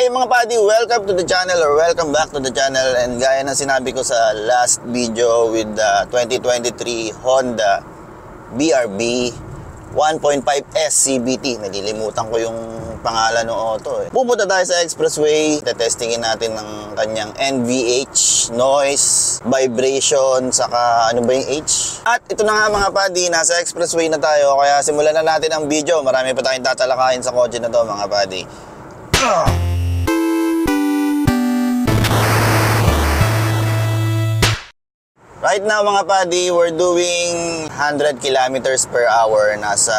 Hey mga buddy, welcome to the channel or welcome back to the channel. And gaya na sinabi ko sa last video with the 2023 Honda BRB 1.5S CVT. Nalilimutan ko yung pangalan ng auto Pupunta tayo sa expressway, tetestingin natin ng kanyang NVH, noise, vibration, saka ano ba yung H. At ito na nga mga buddy, nasa expressway na tayo, kaya simulan na natin ang video. Marami pa tayong tatalakayin sa kotse na to mga buddy. Right now mga buddy, we're doing 100 kilometers per hour. Nasa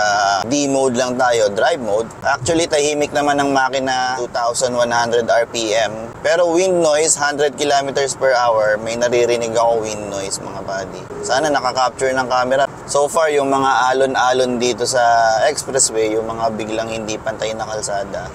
D mode lang tayo, drive mode. Actually, tahimik naman ang makina, 2,100 RPM. Pero wind noise, 100 kilometers per hour. May naririnig ako wind noise mga buddy. Sana nakaka-capture ng camera. So far, yung mga alon-alon dito sa expressway, yung mga biglang hindi pantay na kalsada,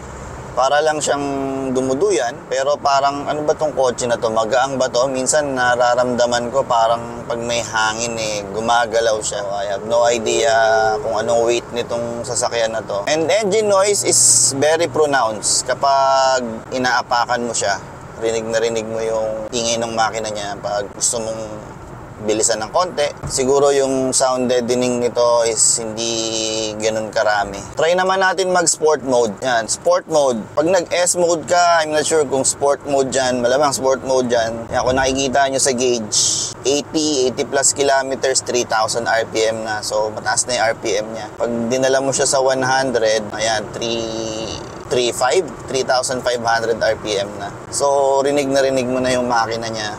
para lang siyang dumuduyan, pero parang ano ba tong kotse na to? Magaang ba to? Minsan nararamdaman ko parang pag may hangin gumagalaw siya. I have no idea kung anong weight nitong sasakyan na to. And engine noise is very pronounced kapag inaapakan mo siya. Rinig na rinig mo yung ingay ng makina niya pag gusto mong bilisan ng konti. Siguro yung sound deadening nito is hindi ganun karami. Try naman natin mag sport mode. Yan, sport mode. Pag nag S mode ka, I'm not sure kung sport mode dyan. Malamang sport mode dyan. Yan, kung nakikita nyo sa gauge, 80 plus kilometers, 3,000 RPM na. So, mataas na yung RPM niya. Pag dinala mo siya sa 100, ayan, 3,500 RPM na. So, rinig na rinig mo na yung makina niya.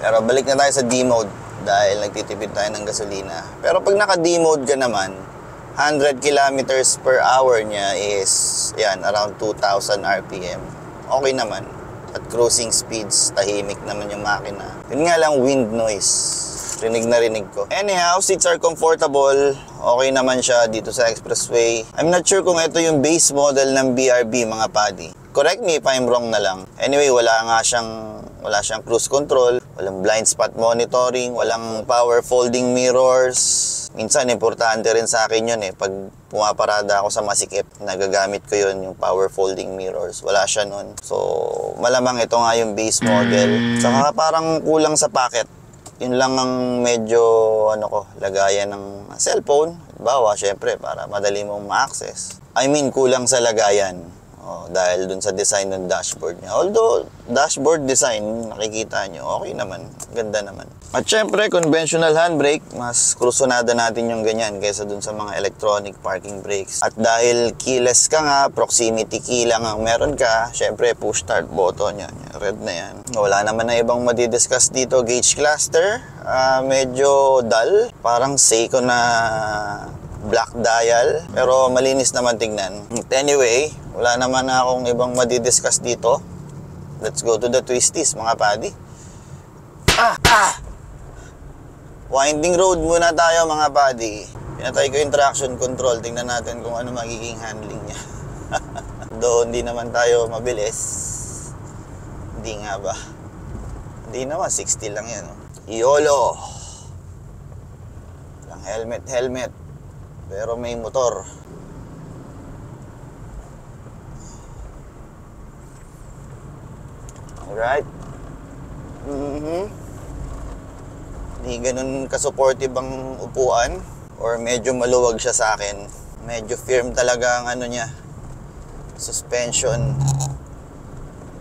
Pero balik na tayo sa D mode dahil nagtitipid tayo ng gasolina. Pero pag naka D mode ka naman, 100 kilometers per hour niya is yan, around 2,000 RPM. Okay naman. At cruising speeds, tahimik naman yung makina. Yun nga lang, wind noise. Rinig na rinig ko. Anyhow, seats are comfortable. Okay naman siya dito sa expressway. I'm not sure kung ito yung base model ng BRB mga buddy. Correct me if I'm wrong na lang. Anyway, wala siyang cruise control, walang blind spot monitoring, walang power folding mirrors. Minsan, importante rin sa akin yun pag pumaparada ako sa masikip, nagagamit ko yun, yung power folding mirrors. Wala siya nun. So, malamang ito nga yung base model. Saka parang kulang sa packet. Yun lang ang medyo, lagayan ng cellphone. Bawa, syempre, para madali mong ma-access. I mean, kulang sa lagayan. Dahil dun sa design ng dashboard niya. Although, dashboard design, nakikita nyo, okay naman. Ganda naman. At syempre, conventional handbrake, mas krusonada natin yung ganyan kaysa dun sa mga electronic parking brakes. At dahil keyless ka nga, proximity key lang ang meron ka, syempre, push start button yan. Red na yan. Wala naman na ibang madidiscuss dito. Gauge cluster, medyo dull. Parang Seiko na black dial, pero malinis naman tignan. Anyway, wala naman na akong ibang madidiscuss dito. Let's go to the twisties, mga buddy. Winding road muna tayo, mga buddy. Pinatay ko yung traction control. Tingnan natin kung ano magiging handling niya. Though, hindi naman tayo mabilis. Hindi nga ba? Hindi naman, 60 lang yan. YOLO! Lang helmet. Pero may motor. Alright. Hindi ganun ka-supportive ang upuan. Or medyo maluwag siya sa akin. Medyo firm talaga ang niya. Suspension.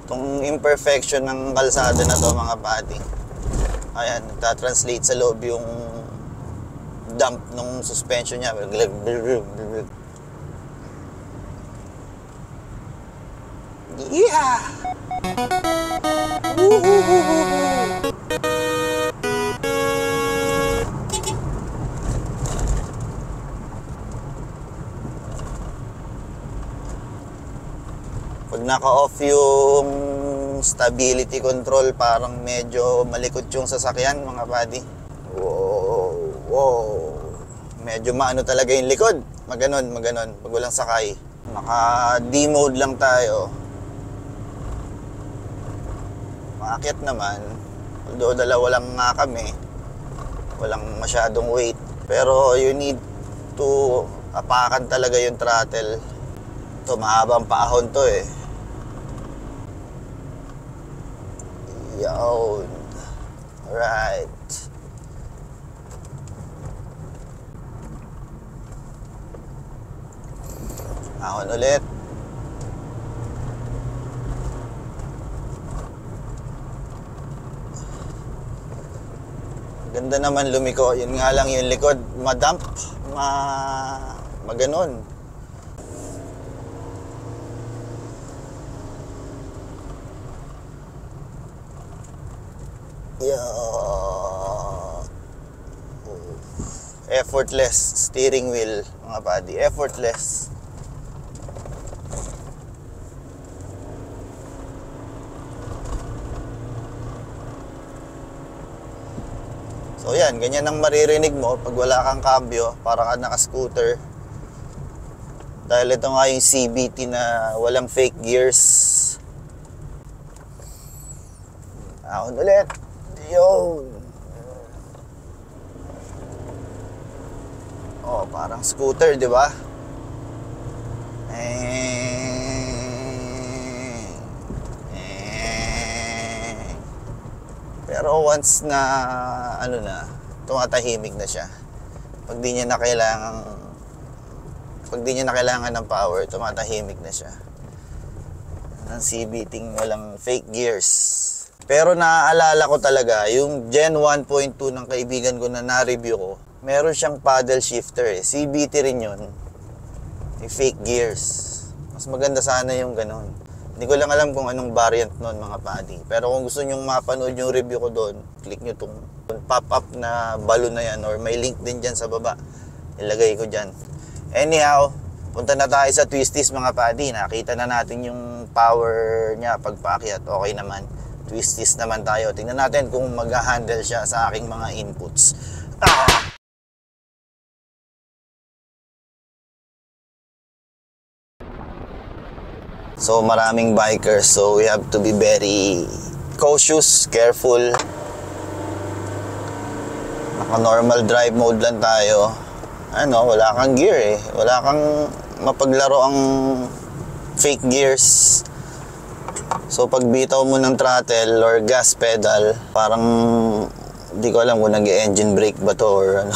Itong imperfection ng kalsada na to mga buddy. Ayan, nagtatranslate sa loob yung dump nung suspension niya. Yeah! Pag naka-off yung stability control, parang medyo malikot yung sasakyan mga buddy. Wow. Medyo maano talaga yung likod. Maganon. Pag walang sakay. Naka D mode lang tayo. Maakyat naman. Although dalawa lang nga kami. Walang masyadong weight. Pero you need to apakan talaga yung throttle. Ito, mahabang paahon to eh. Yun. Alright. Ahon ulit. Ganda naman lumiko. Yun nga lang yung likod. Madamp. Maganon. Yeah. Effortless steering wheel, mga buddy. Effortless. So yan, ganyan ang maririnig mo pag wala kang kambyo, para ka naka-scooter. Dahil ito nga yung CVT na walang fake gears. Ahon ulit. Yun. Oh, parang scooter, di ba? Pero once na tumatahimik na siya. Pag di niya na kailangan ng power, tumatahimik na siya. Ang CVT walang fake gears. Pero naaalala ko talaga yung Gen 1.2 ng kaibigan ko na na-review ko. Meron siyang paddle shifter eh. CVT rin yun. Yung fake gears. Mas maganda sana yung ganun. Hindi ko lang alam kung anong variant nun, mga buddy. Pero kung gusto nyong mapanood yung review ko doon, click nyo tong pop-up na balon na yan, or may link din dyan sa baba. Ilagay ko dyan. Anyhow, punta na tayo sa twisties, mga buddy. Nakita na natin yung power niya pagpaakyat. Okay naman. Twisties naman tayo. Tingnan natin kung mag-handle siya sa aking mga inputs. So maraming bikers, so we have to be very cautious, careful. Naka-normal drive mode lang tayo. Wala kang gear eh. Wala kang mapaglaro ang fake gears. So pag bitaw mo ng throttle or gas pedal, parang di ko alam kung nag-engine brake ba to or ano.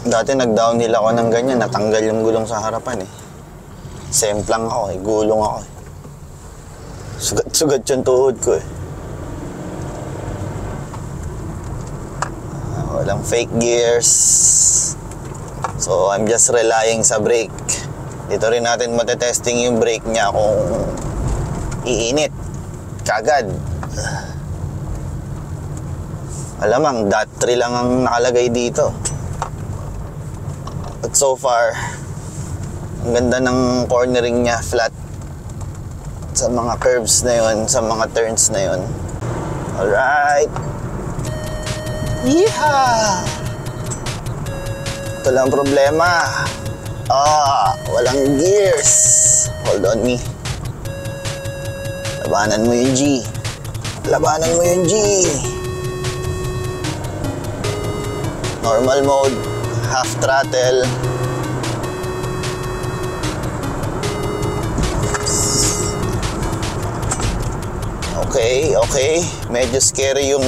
Dati nag-downhill ako ng ganyan, natanggal yung gulong sa harapan eh. Semplang ako eh, gulong ako eh. Sugat-sugat yung tuhod ko eh. Walang fake gears. So I'm just relying sa brake. Dito rin natin matetesting yung brake niya kung iinit kagad. Alamang DOT3 lang ang nakalagay dito. But so far, ang ganda ng cornering niya, flat. Sa mga curves na yun, sa mga turns na yun. Alright. Yeehaw! Ito lang problema. Walang gears. Hold on me. Labanan mo yung G. Labanan mo yung G. Normal mode, half throttle. Okay. Medyo scary yung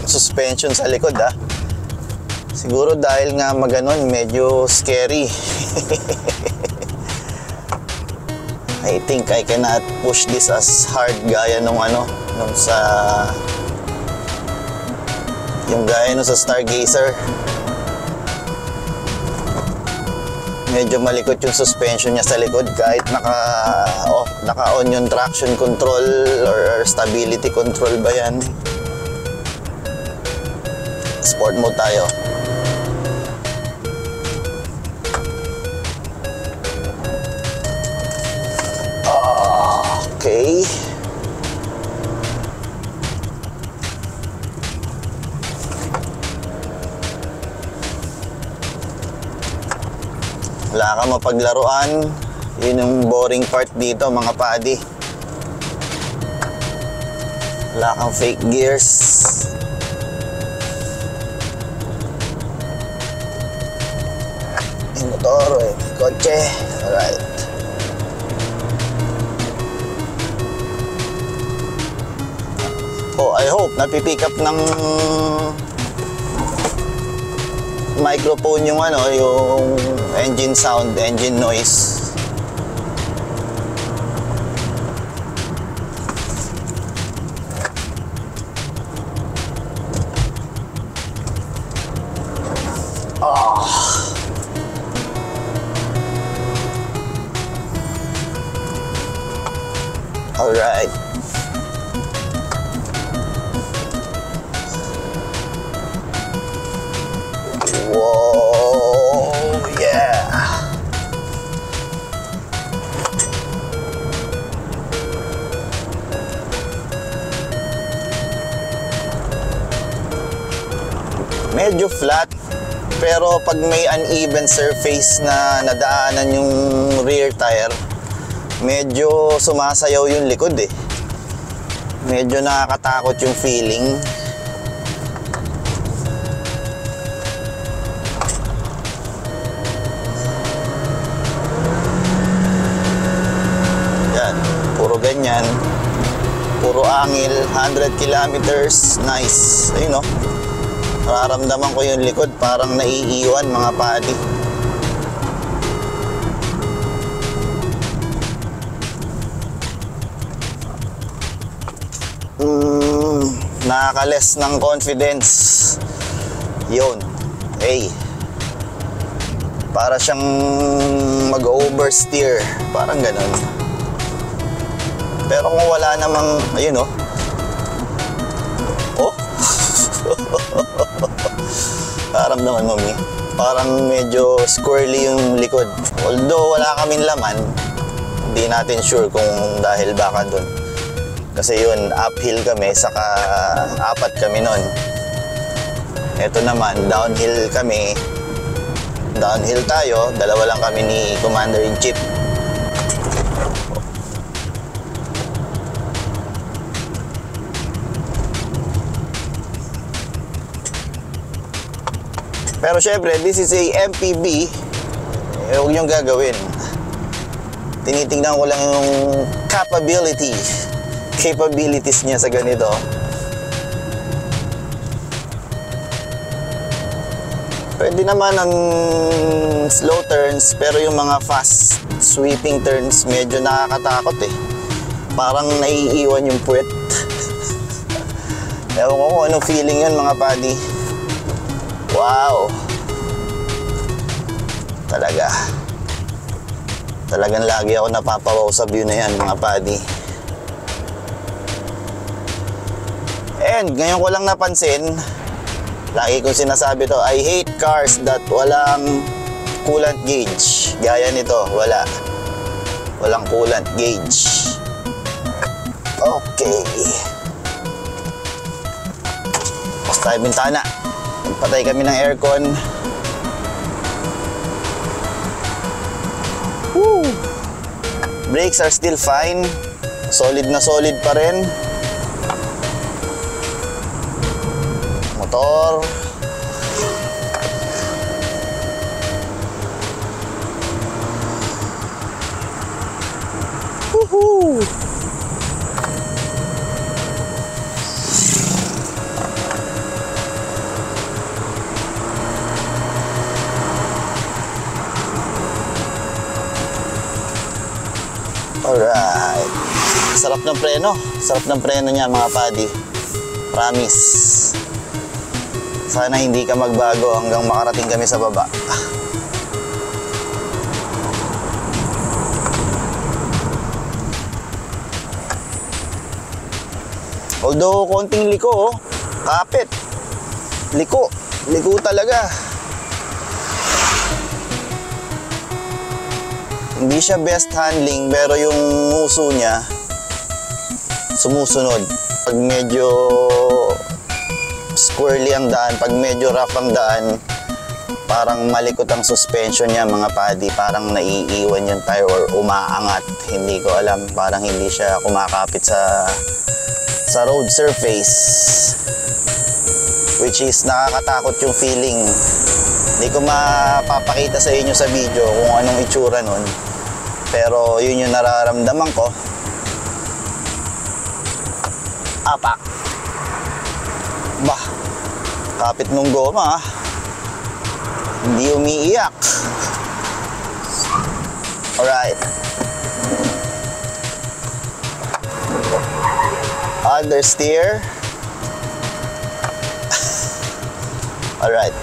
suspension sa likod Siguro dahil nga maganon, medyo scary. I think I cannot push this as hard gaya nung sa Stargazer. Medyo malikot yung suspension niya sa likod kahit naka-on yung traction control or stability control ba yan. Sport mode tayo. Okay. Wala ka mapaglaruan. Yun yung boring part dito, mga buddy. Wala kang fake gears. Yung motor, yung kotse. Alright. Oh, I hope napipick up ng microphone yung yung engine sound, engine noise. Alright. Whoa, yeah. Medyo flat, pero pag may uneven surface na nadaanan yung rear tire, medyo sumasayaw yung likod eh. Medyo nakakatakot yung feeling. Yan, puro ganyan. Puro angil, 100 kilometers, nice. Ayun oh. Nararamdaman ko yung likod, parang naiiwan mga padi. Nakaka-less ng confidence. Yun. Hey. Para siyang mag-oversteer. Parang ganun. Pero kung wala namang, ayun oh. Oh? Parang naman, mami. Parang medyo squirrely yung likod. Although wala kaming laman, hindi natin sure kung dahil baka dun. Kasi yun, uphill kami, saka apat kami nun. Ito naman, downhill kami. Downhill tayo, dalawa lang kami ni Commander-in-Chief. Pero syempre, this is a MPV. Huwag niyong gagawin. Tinitingnan ko lang yung capabilities niya sa ganito. Pwede naman ang slow turns, pero yung mga fast sweeping turns medyo nakakatakot eh. Parang naiiwan yung puwet. Ewan ko kung anong feeling yun mga padi. Wow. Talagang lagi ako napapawaw sa view na yan mga padi. And ngayon ko lang napansin, lagi kong sinasabi to, I hate cars that walang coolant gauge. Gaya nito, walang coolant gauge. Okay. Basta tayo bintana. Patay kami ng aircon. Woo! Brakes are still fine. Solid na solid pa rin. Motor. Woohoo! Alright. Sarap ng preno. Sarap ng preno niya mga padi. Promise. Sana hindi ka magbago hanggang makarating kami sa baba. Although konting liko, kapit. Liko talaga. Hindi siya best handling, pero yung nguso niya sumusunod. Pag medyo squirrely ang daan, pag medyo rough ang daan, parang malikot ang suspension niya mga buddy, parang naiiwan yung tire or umaangat, hindi ko alam, parang hindi siya kumakapit sa road surface, which is nakakatakot yung feeling. Hindi ko mapapakita sa inyo sa video kung anong itsura nun, pero yun yung nararamdaman ko. Apak, bah, kapit nung goma, hindi umiiyak. Alright. Understeer. Alright.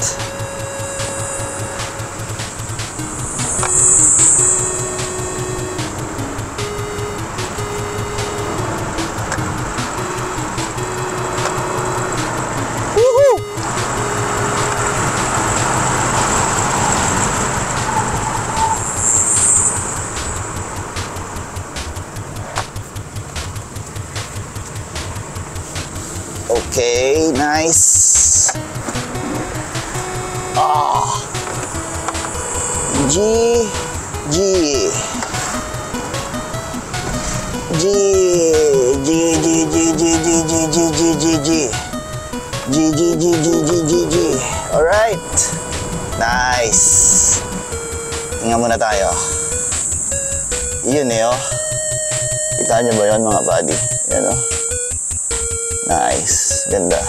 Okay, nice. G G G G G G G G G G G G G G G G G G. Alright, nice. Tingnan muna tayo. Yun eh, oh. Kita nyo ba yun mga buddy? Yan oh. Nice, ganda.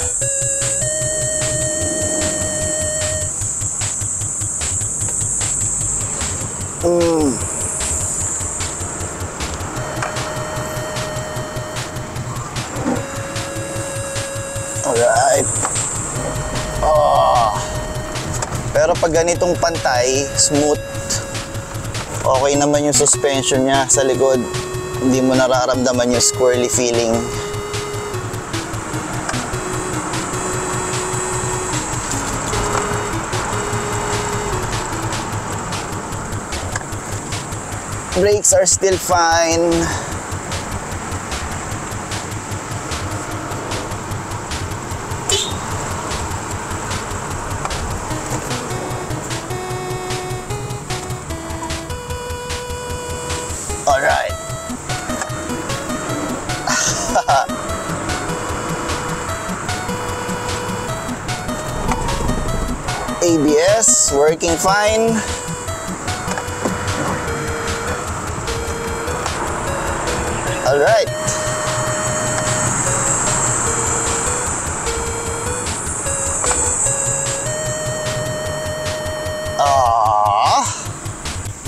Alright. Pero pag ganitong pantay, smooth, okay naman yung suspension niya sa likod. Hindi mo nararamdaman yung squirrely feeling. Brakes are still fine. All right. ABS working fine. All right.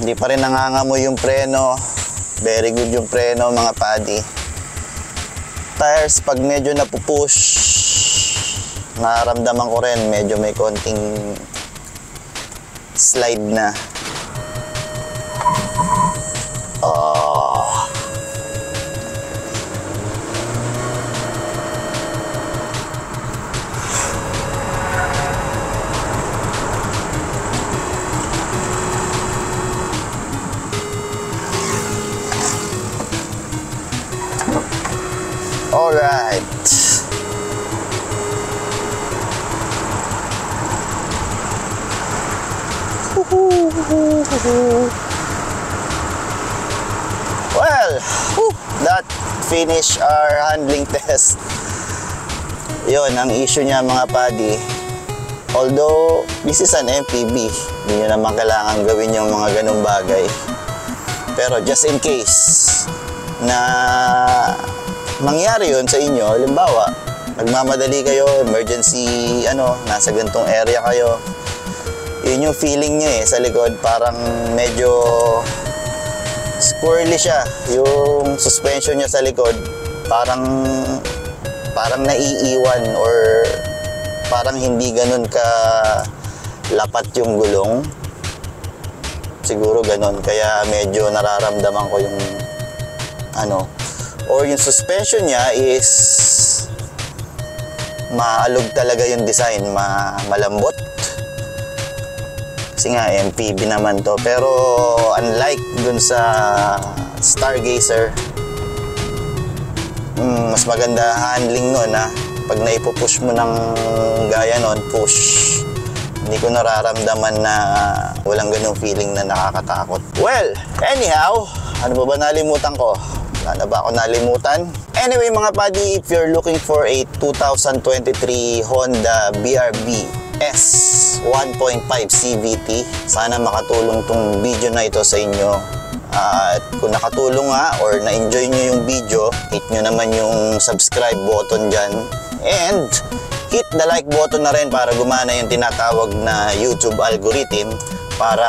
Hindi pa rin nangangamoy yung preno. Very good yung preno mga buddy. Tires pag medyo napupush, nararamdaman ko rin medyo may konting slide na. Alright. Well, that finish our handling test. Yun, ang issue niya mga buddy. Although, this is an MPV, hindi nyo naman kailangan gawin yung mga ganung bagay. Pero just in case na mangyari yun sa inyo, halimbawa, nagmamadali kayo, emergency, nasa gantong area kayo, yun yung feeling nyo sa likod, parang medyo squirrely siya, yung suspension nyo sa likod, parang naiiwan or parang hindi ganun ka lapat yung gulong. Siguro ganun, kaya medyo nararamdaman ko yung or yung suspension niya is maalog talaga yung design, malambot. Kasi nga MPV naman to, pero unlike dun sa Stargazer, mas maganda handling nun pag naipupush mo ng gaya nun, push, Hindi ko nararamdaman na walang ganung feeling na nakakatakot. Well, anyhow, ano ba nalimutan ko? Wala na ba ako nalimutan? Anyway mga buddy, if you're looking for a 2023 Honda BRB S 1.5 CVT, sana makatulong tong video na ito sa inyo. At kung nakatulong nga or na-enjoy nyo yung video, hit nyo naman yung subscribe button dyan. And hit the like button na rin para gumana yung tinatawag na YouTube algorithm para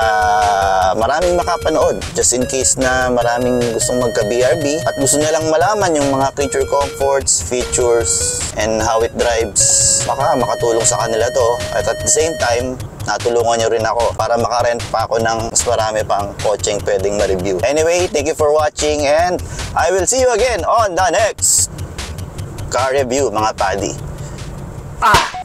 maraming makapanood. Just in case na maraming gustong magka-BRB at gusto nilang malaman yung mga creature comforts, features, and how it drives, baka makatulong sa kanila to. At the same time, natulungan nyo rin ako para makarent pa ako ng mas marami pang kotseng pwedeng ma-review. Anyway, thank you for watching and I will see you again on the next car review mga buddy. Ah!